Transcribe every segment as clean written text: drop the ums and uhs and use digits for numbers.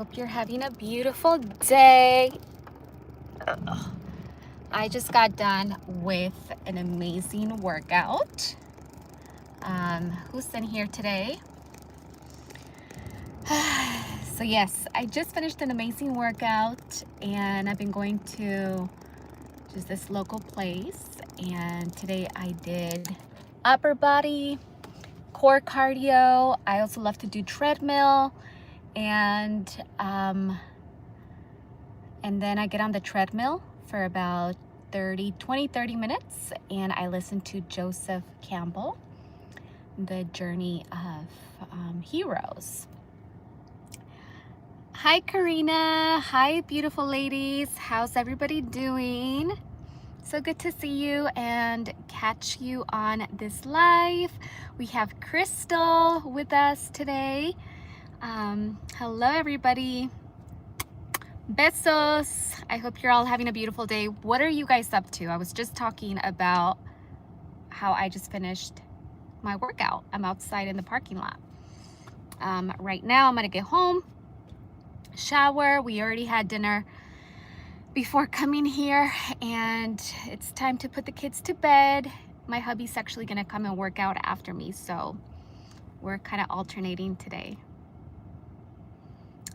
hope you're having a beautiful day. Ugh. I just got done with an amazing workout. Who's in here today? So yes, I just finished an amazing workout and I've been going to just this local place, and today I did upper body, core cardio. I also love to do treadmill, and then I get on the treadmill for about 30 minutes and I listen to Joseph Campbell, The Journey of Heroes. Hi Karina, hi beautiful ladies, how's everybody doing? So good to see you and catch you on this live. We have Crystal with us today. Hello everybody. Besos. I hope you're all having a beautiful day. What are you guys up to? I was just talking about how I just finished my workout. I'm outside in the parking lot. Right now I'm gonna get home, shower. We already had dinner before coming here, and it's time to put the kids to bed. My hubby's actually gonna come and work out after me, so we're kind of alternating today.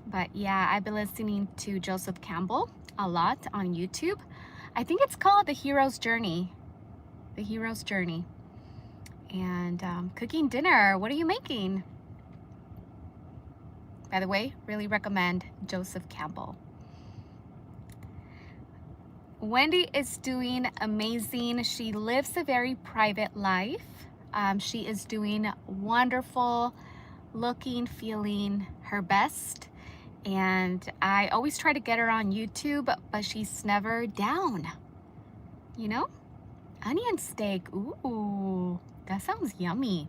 But yeah, I've been listening to Joseph Campbell a lot on YouTube. I think it's called The Hero's Journey. The Hero's Journey. And cooking dinner. What are you making? By the way, really recommend Joseph Campbell. Wendy is doing amazing. She lives a very private life. She is doing wonderful, looking, feeling her best. And I always try to get her on YouTube, but she's never down. You know? Onion steak. Ooh, that sounds yummy.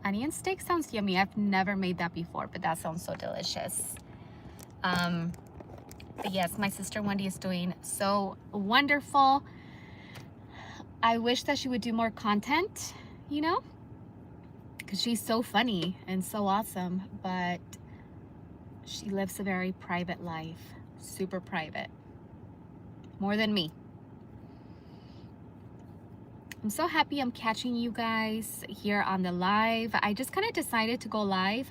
Onion steak sounds yummy. I've never made that before, but that sounds so delicious. But yes, my sister Wendy is doing so wonderful. I wish that she would do more content, you know, because she's so funny and so awesome, but she lives a very private life, super private, more than me. I'm so happy I'm catching you guys here on the live. I just kind of decided to go live.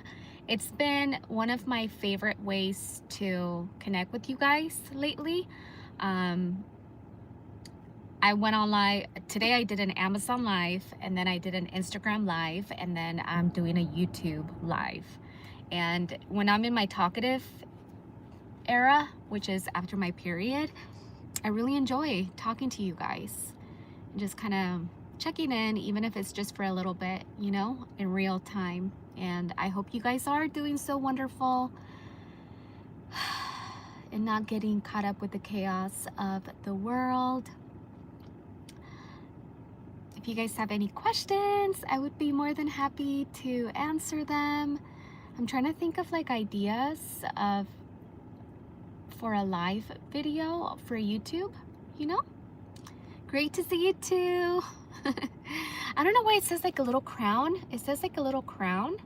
It's been one of my favorite ways to connect with you guys lately. I went on live today. I did an Amazon live, and then I did an Instagram live, and then I'm doing a YouTube live. And when I'm in my talkative era, which is after my period, I really enjoy talking to you guys and just kind of checking in, even if it's just for a little bit, you know, in real time. And I hope you guys are doing so wonderful and not getting caught up with the chaos of the world. If you guys have any questions, I would be more than happy to answer them. I'm trying to think of like ideas for a live video for YouTube, you know? Great to see you too. I don't know why it says like a little crown. It says like a little crown.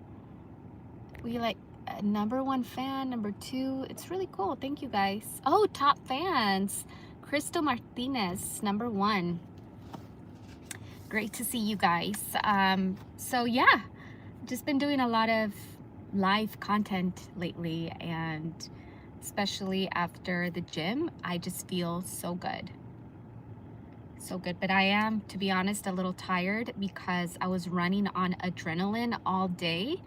We like #1 fan, #2. It's really cool. Thank you guys. Oh, top fans. Crystal Martinez, #1. Great to see you guys. So yeah, just been doing a lot of live content lately, and especially after the gym, I just feel so good. So good. But I am, to be honest, a little tired because I was running on adrenaline all day,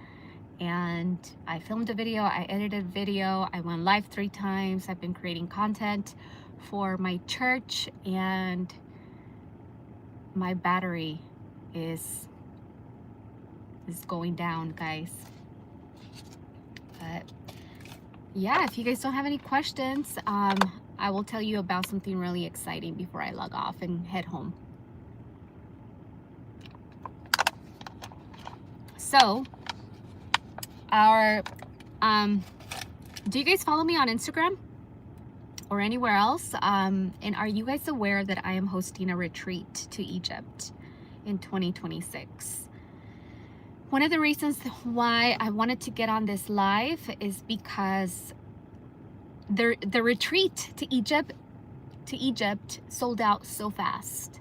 and I filmed a video, I edited a video, I went live 3 times. I've been creating content for my church, and my battery is going down, guys. But yeah, if you guys don't have any questions, I will tell you about something really exciting before I log off and head home. So, do you guys follow me on Instagram or anywhere else? And are you guys aware that I am hosting a retreat to Egypt in 2026? One of the reasons why I wanted to get on this live is because the retreat to Egypt sold out so fast,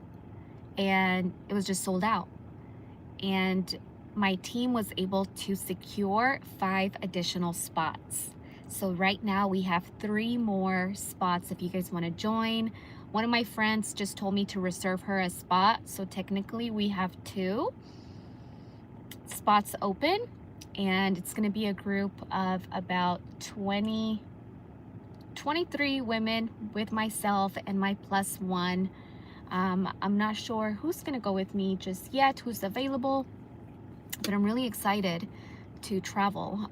and it was just sold out. And my team was able to secure 5 additional spots. So right now we have 3 more spots if you guys want to join. One of my friends just told me to reserve her a spot, so technically we have 2 spots open, and it's going to be a group of about 23 women with myself and my +1. I'm not sure who's going to go with me just yet, who's available, but I'm really excited to travel.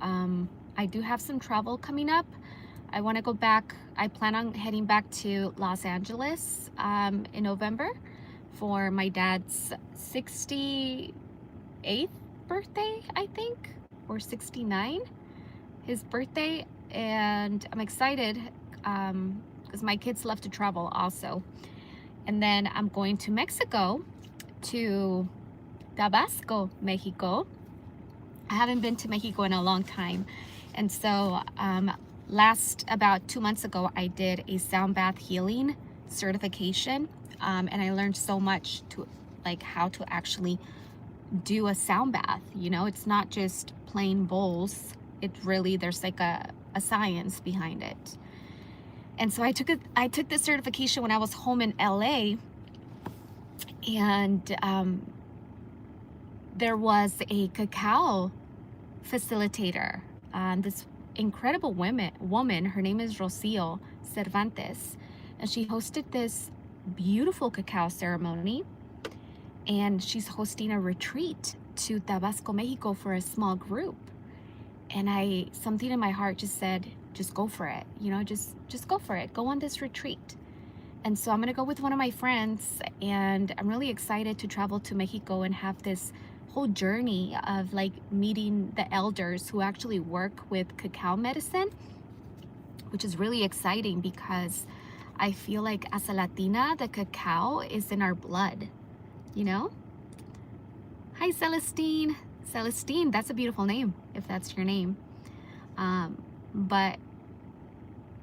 I do have some travel coming up. I want to go back. I plan on heading back to Los Angeles in November for my dad's 68th birthday, I think, or 69, his birthday. And I'm excited because my kids love to travel also. And then I'm going to Mexico, to Tabasco, Mexico. I haven't been to Mexico in a long time. And so about 2 months ago, I did a sound bath healing certification. And I learned so much to how to actually do a sound bath. You know, it's not just plain bowls. It really, there's like a science behind it. And so I took the certification when I was home in LA, and there was a cacao facilitator, this incredible woman, her name is Rocio Cervantes, and she hosted this beautiful cacao ceremony, and she's hosting a retreat to Tabasco, Mexico for a small group. And something in my heart just said, just go for it, you know, just go for it, go on this retreat. And so I'm gonna go with one of my friends, and I'm really excited to travel to Mexico and have this whole journey of like meeting the elders who actually work with cacao medicine, which is really exciting because I feel like as a Latina, the cacao is in our blood, you know? Hi, Celestine. Celestine, that's a beautiful name, if that's your name. But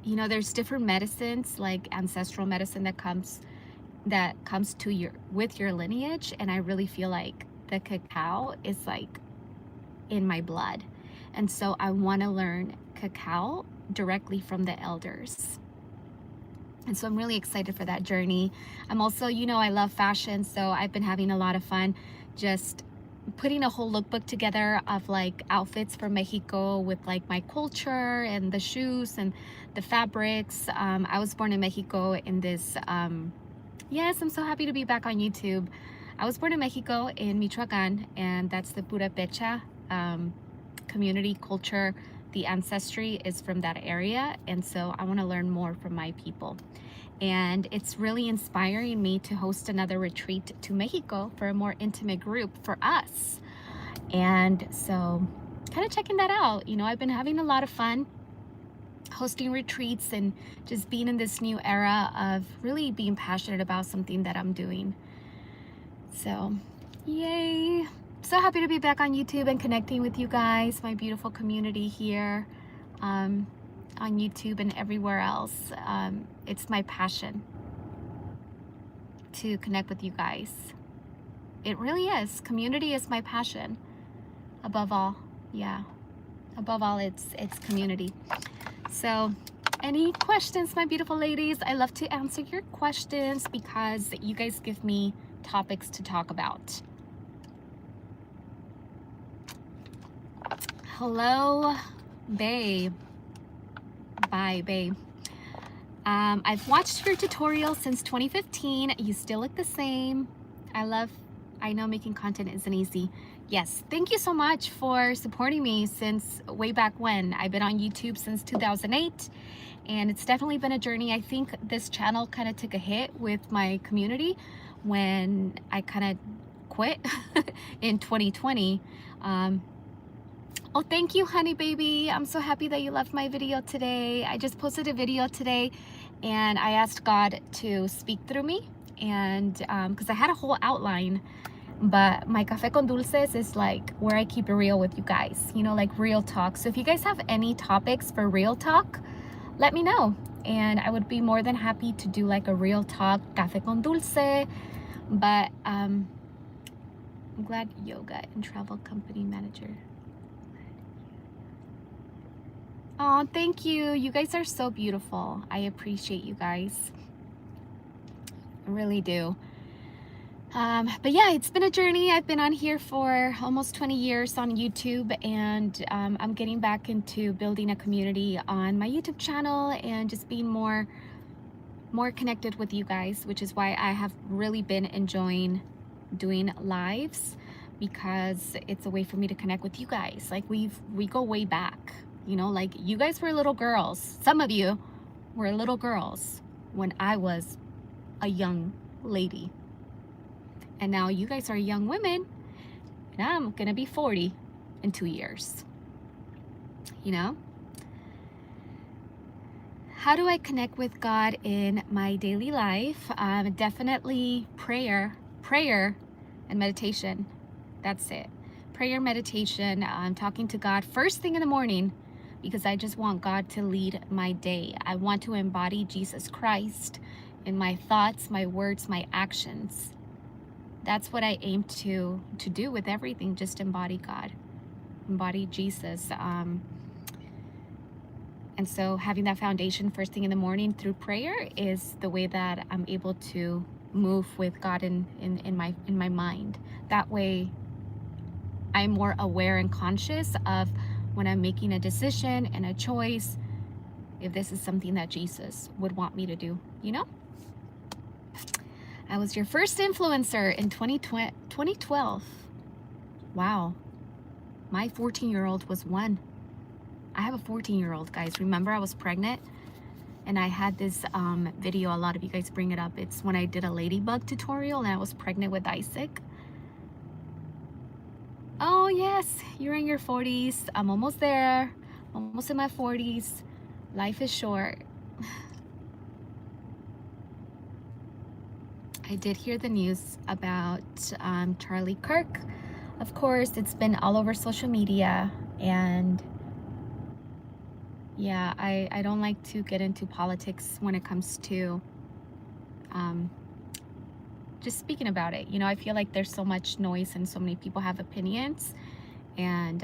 you know, there's different medicines, like ancestral medicine that comes to with your lineage, and I really feel like the cacao is like in my blood. And so I want to learn cacao directly from the elders. And so I'm really excited for that journey. I'm also, you know, I love fashion, so I've been having a lot of fun just putting a whole lookbook together of like outfits for Mexico with like my culture and the shoes and the fabrics. I was born in Mexico in this, yes, I'm so happy to be back on YouTube. I was born in Mexico in Michoacan, and that's the Purépecha community culture. The ancestry is from that area, and so I want to learn more from my people. And it's really inspiring me to host another retreat to Mexico for a more intimate group for us. And so kind of checking that out. You know, I've been having a lot of fun hosting retreats and just being in this new era of really being passionate about something that I'm doing. So yay. So happy to be back on YouTube and connecting with you guys, my beautiful community here on YouTube and everywhere else. It's my passion to connect with you guys. It really is. Community is my passion above all. Yeah, above all, it's community. So any questions, my beautiful ladies? I love to answer your questions because you guys give me topics to talk about. Hello, babe. Bye, babe. I've watched your tutorial since 2015. You still look the same. I know making content isn't easy. Yes, thank you so much for supporting me since way back when. I've been on YouTube since 2008, and it's definitely been a journey. I think this channel kind of took a hit with my community when I kind of quit in 2020. Oh, thank you, honey baby. I'm so happy that you loved my video today. I just posted a video today, and I asked God to speak through me, and because I had a whole outline But my Café con Dulces is like where I keep it real with you guys, you know, like real talk. So if you guys have any topics for real talk, let me know. And I would be more than happy to do like a real talk Café con Dulce. But I'm glad yoga and travel company manager. Oh, thank you. You guys are so beautiful. I appreciate you guys. I really do. But yeah, it's been a journey. I've been on here for almost 20 years on YouTube, and I'm getting back into building a community on my YouTube channel and just being more connected with you guys, which is why I have really been enjoying doing lives, because it's a way for me to connect with you guys. Like we go way back, you know, like you guys were little girls. Some of you were little girls when I was a young lady. And now you guys are young women, and I'm gonna be 40 in 2 years, you know? How do I connect with God in my daily life? Definitely prayer and meditation. That's it. Prayer, meditation, talking to God first thing in the morning, because I just want God to lead my day. I want to embody Jesus Christ in my thoughts, my words, my actions. That's what I aim to do with everything, just embody God, embody Jesus. And so having that foundation first thing in the morning through prayer is the way that I'm able to move with God in my mind. That way I'm more aware and conscious of when I'm making a decision and a choice, if this is something that Jesus would want me to do, you know? I was your first influencer in 2012. Wow. My 14-year-old was one. I have a 14-year-old, guys. Remember I was pregnant and I had this video, a lot of you guys bring it up. It's when I did a ladybug tutorial and I was pregnant with Isaac. Oh yes, you're in your 40s. I'm almost there. Almost in my 40s. Life is short. I did hear the news about Charlie Kirk. Of course, it's been all over social media, and yeah, I don't like to get into politics when it comes to just speaking about it. You know, I feel like there's so much noise and so many people have opinions, and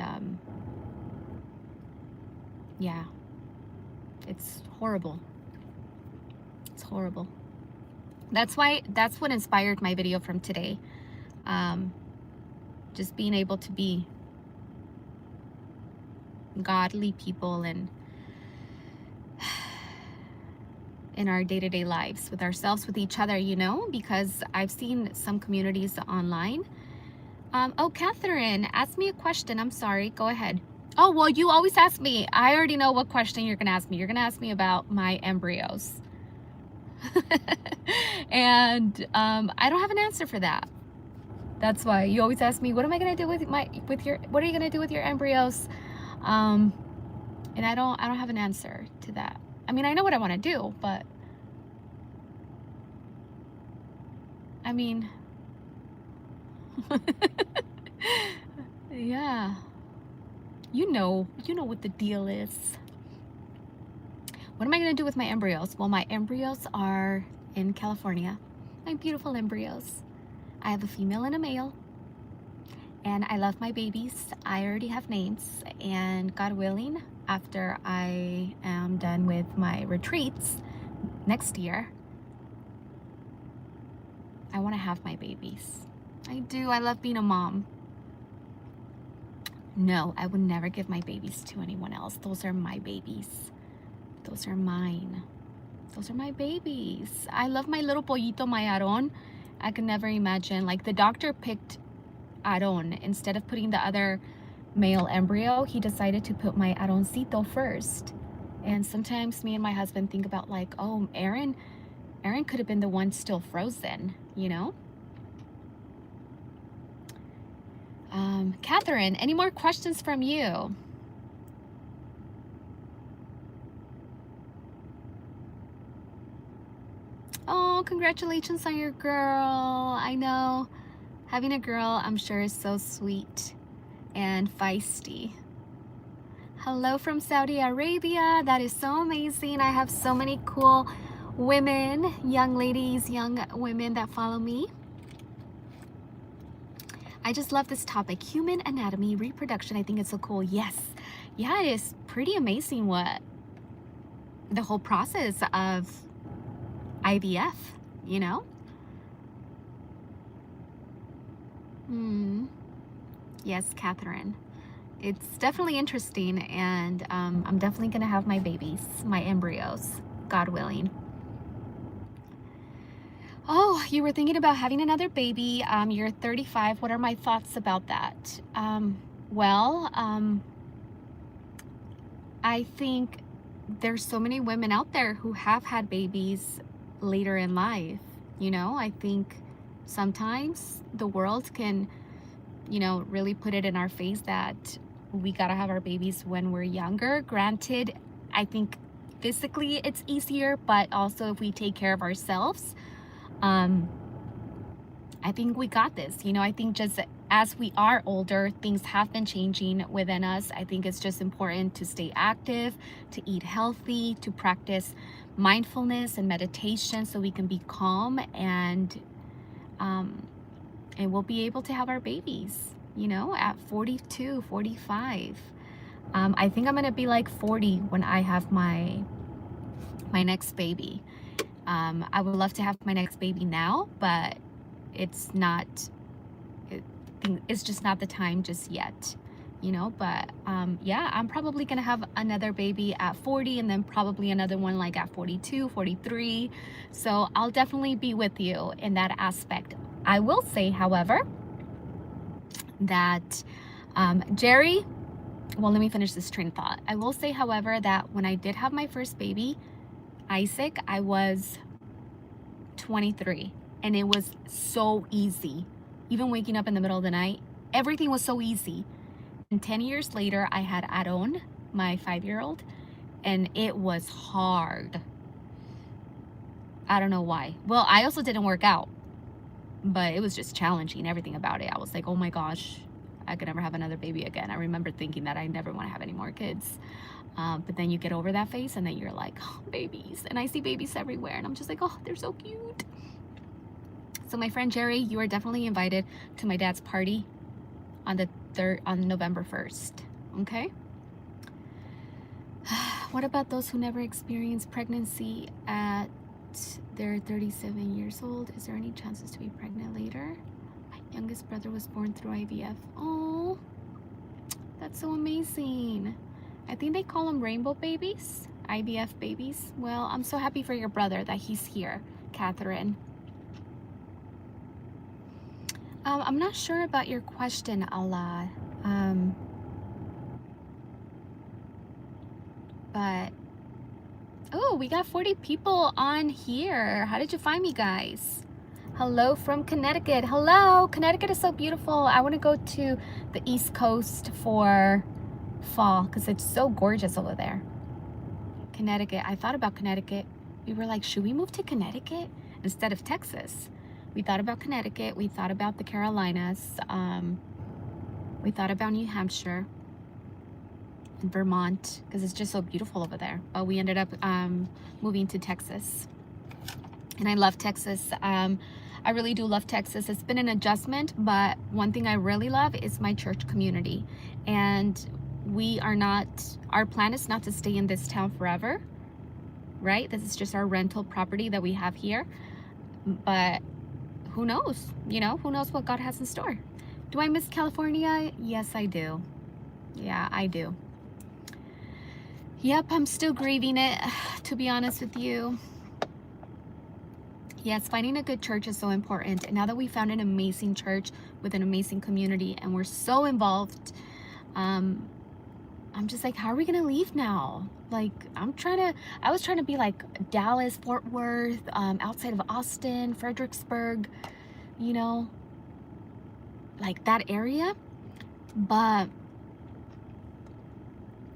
yeah, it's horrible. It's horrible. That's what inspired my video from today. Just being able to be godly people and in our day-to-day lives with ourselves, with each other, you know, because I've seen some communities online. Oh, Catherine, ask me a question. I'm sorry, go ahead. Oh, well, you always ask me. I already know what question you're gonna ask me. You're gonna ask me about my embryos. And I don't have an answer for that. That's why you always ask me, what am I gonna do what are you gonna do with your embryos? And I don't have an answer to that. I mean, I know what I want to do, but I mean, yeah, you know what the deal is. What am I gonna do with my embryos? Well, my embryos are in California. My beautiful embryos. I have a female and a male, and I love my babies. I already have names, and God willing, after I am done with my retreats next year, I want to have my babies. I do. I love being a mom. No, I would never give my babies to anyone else. Those are my babies. Those are mine. Those are my babies. I love my little pollito, my Aarón. I could never imagine. Like, the doctor picked Aarón instead of putting the other male embryo. He decided to put my Aroncito first. And sometimes me and my husband think about, like, oh, Aaron could have been the one still frozen, you know? Catherine, any more questions from you? Oh, congratulations on your girl. I know Having a girl, I'm sure, is so sweet and feisty. Hello from Saudi Arabia. That is so amazing. I have so many cool women, young ladies, young women that follow me. I just love this topic, human anatomy, reproduction. I think it's so cool. Yes. Yeah, it is pretty amazing what the whole process of IVF, you know? Yes, Catherine. It's definitely interesting, and I'm definitely gonna have my babies, my embryos, God willing. Oh, you were thinking about having another baby. You're 35. What are my thoughts about that? I think there's so many women out there who have had babies later in life. You know, I think sometimes the world can, you know, really put it in our face that we gotta have our babies when we're younger. Granted, I think physically it's easier, but also if we take care of ourselves, I think we got this. You know, I think just as we are older, things have been changing within us. I think it's just important to stay active, to eat healthy, to practice mindfulness and meditation so we can be calm, and we'll be able to have our babies, you know, at 42, 45. I think I'm gonna be like 40 when I have my next baby. I would love to have my next baby now, but it's just not the time just yet, you know. But yeah, I'm probably gonna have another baby at 40, and then probably another one like at 42, 43. So I'll definitely be with you in that aspect. I will say, however, that Jerry, well, let me finish this train of thought. I will say, however, that when I did have my first baby, Isaac, I was 23, and it was so easy. Even waking up in the middle of the night, everything was so easy. And 10 years later, I had Aaron, my 5-year-old, and it was hard. I don't know why. Well, I also didn't work out, but it was just challenging, everything about it. I was like, oh my gosh, I could never have another baby again. I remember thinking that I never want to have any more kids. But then you get over that phase, and then you're like, oh, babies. And I see babies everywhere, and I'm just like, oh, they're so cute. So my friend Jerry, you are definitely invited to my dad's party on November 1st. Okay? What about those who never experienced pregnancy at they're 37 years old? Is there any chances to be pregnant later? My youngest brother was born through IVF. Oh, that's so amazing. I think they call them rainbow babies, IVF babies. Well, I'm so happy for your brother that he's here, Catherine. I'm not sure about your question, Allah. But oh, we got 40 people on here. How did you find me, guys? Hello from Connecticut. Hello, Connecticut is so beautiful. I want to go to the East Coast for fall because it's so gorgeous over there. Connecticut. I thought about Connecticut. We were like, should we move to Connecticut instead of Texas? We thought about Connecticut. We thought about the Carolinas. We thought about New Hampshire and Vermont because it's just so beautiful over there. But we ended up moving to Texas. And I love Texas. I really do love Texas. It's been an adjustment, but one thing I really love is my church community. And our plan is not to stay in this town forever, right? This is just our rental property that we have here. But who knows? You know, who knows what God has in store? Do I miss California? Yes, I do. Yeah, I do. Yep, I'm still grieving it, to be honest with you. Yes, finding a good church is so important. And now that we found an amazing church with an amazing community and we're so involved, I'm just like, how are we gonna leave now? Like, I was trying to be like Dallas, Fort Worth, outside of Austin, Fredericksburg, you know, like that area. But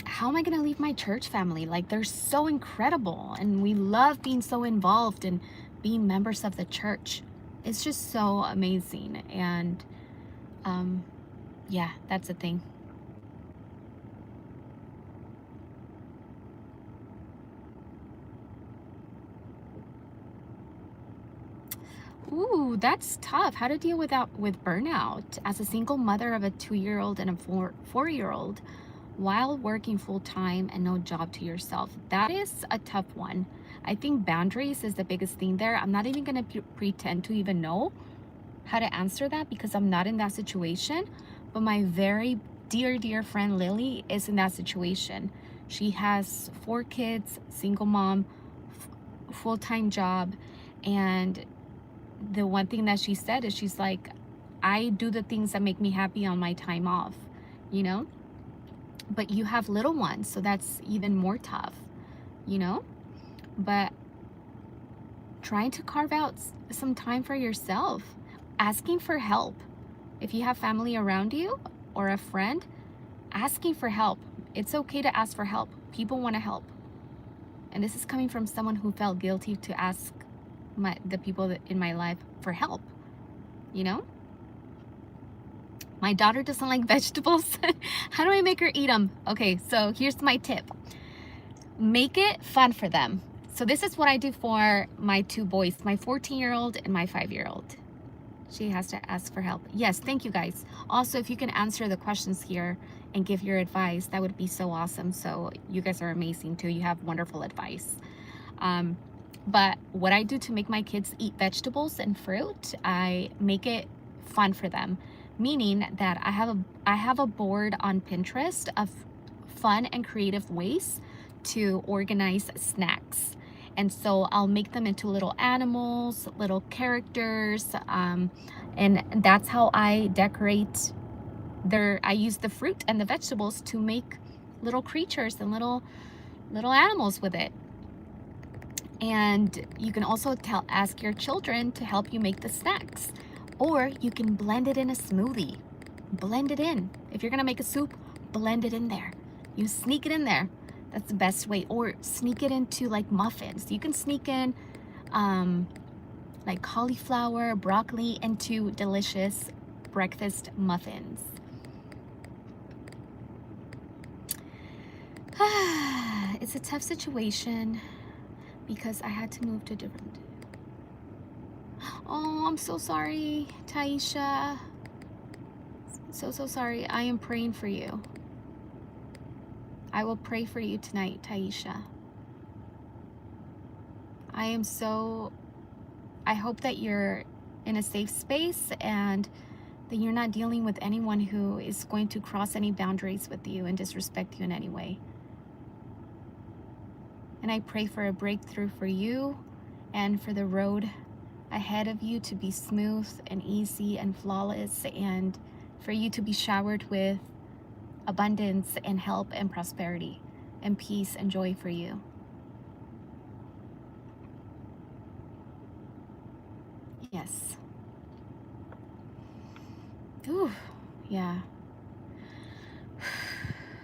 how am I gonna leave my church family? Like, they're so incredible and we love being so involved and being members of the church. It's just so amazing. And yeah, that's the thing. Ooh, that's tough. How to deal with burnout as a single mother of a 2-year-old and a 4-year-old while working full time and no job to yourself. That is a tough one. I think boundaries is the biggest thing there. I'm not even going to pretend to even know how to answer that because I'm not in that situation. But my very dear friend Lily is in that situation. She has 4 kids, single mom, full-time job, and the one thing that she said is she's like, I do the things that make me happy on my time off, you know? But you have little ones, so that's even more tough, you know? But trying to carve out some time for yourself, asking for help. If you have family around you or a friend, asking for help. It's okay to ask for help. People want to help. And this is coming from someone who felt guilty to ask the people in my life for help, you know? My daughter doesn't like vegetables. How do I make her eat them? Okay, so here's my tip. Make it fun for them. So this is what I do for my 2 boys, my 14-year-old and my 5-year-old. She has to ask for help. Yes, thank you guys. Also, if you can answer the questions here and give your advice, that would be so awesome. So you guys are amazing too. You have wonderful advice. But what I do to make my kids eat vegetables and fruit, I make it fun for them. Meaning that I have a board on Pinterest of fun and creative ways to organize snacks. And so I'll make them into little animals, little characters, and that's how I decorate I use the fruit and the vegetables to make little creatures and little animals with it. And you can also ask your children to help you make the snacks. Or you can blend it in a smoothie. Blend it in. If you're gonna make a soup, blend it in there. You sneak it in there. That's the best way. Or sneak it into like muffins. You can sneak in like cauliflower, broccoli into delicious breakfast muffins. It's a tough situation because I had to move to different. Oh, I'm so sorry, Taisha. So sorry. I am praying for you. I will pray for you tonight, Taisha. I hope that you're in a safe space and that you're not dealing with anyone who is going to cross any boundaries with you and disrespect you in any way. And I pray for a breakthrough for you and for the road ahead of you to be smooth and easy and flawless, and for you to be showered with abundance and help and prosperity and peace and joy for you. Yes. Ooh, yeah.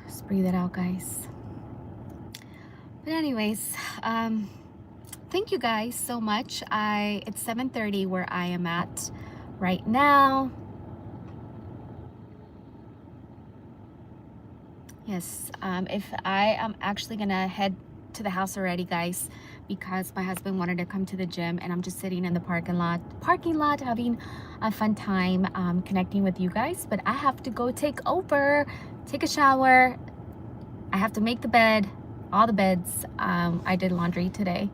Just breathe it out, guys. But anyways, thank you guys so much. It's 7:30 where I am at right now. Yes, if I am actually gonna head to the house already, guys, because my husband wanted to come to the gym and I'm just sitting in the parking lot having a fun time connecting with you guys. But I have to go take a shower. I have to make the bed, all the beds. I did laundry today.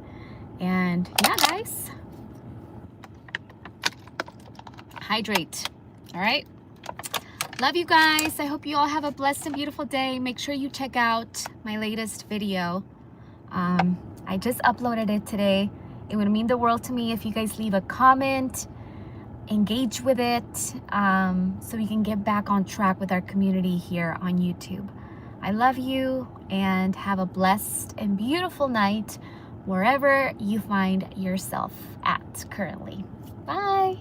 And yeah, guys, hydrate. All right. Love you guys. I hope you all have a blessed and beautiful day. Make sure you check out my latest video. I just uploaded it today. It would mean the world to me if you guys leave a comment, engage with it, so we can get back on track with our community here on YouTube. I love you and have a blessed and beautiful night wherever you find yourself at currently. Bye.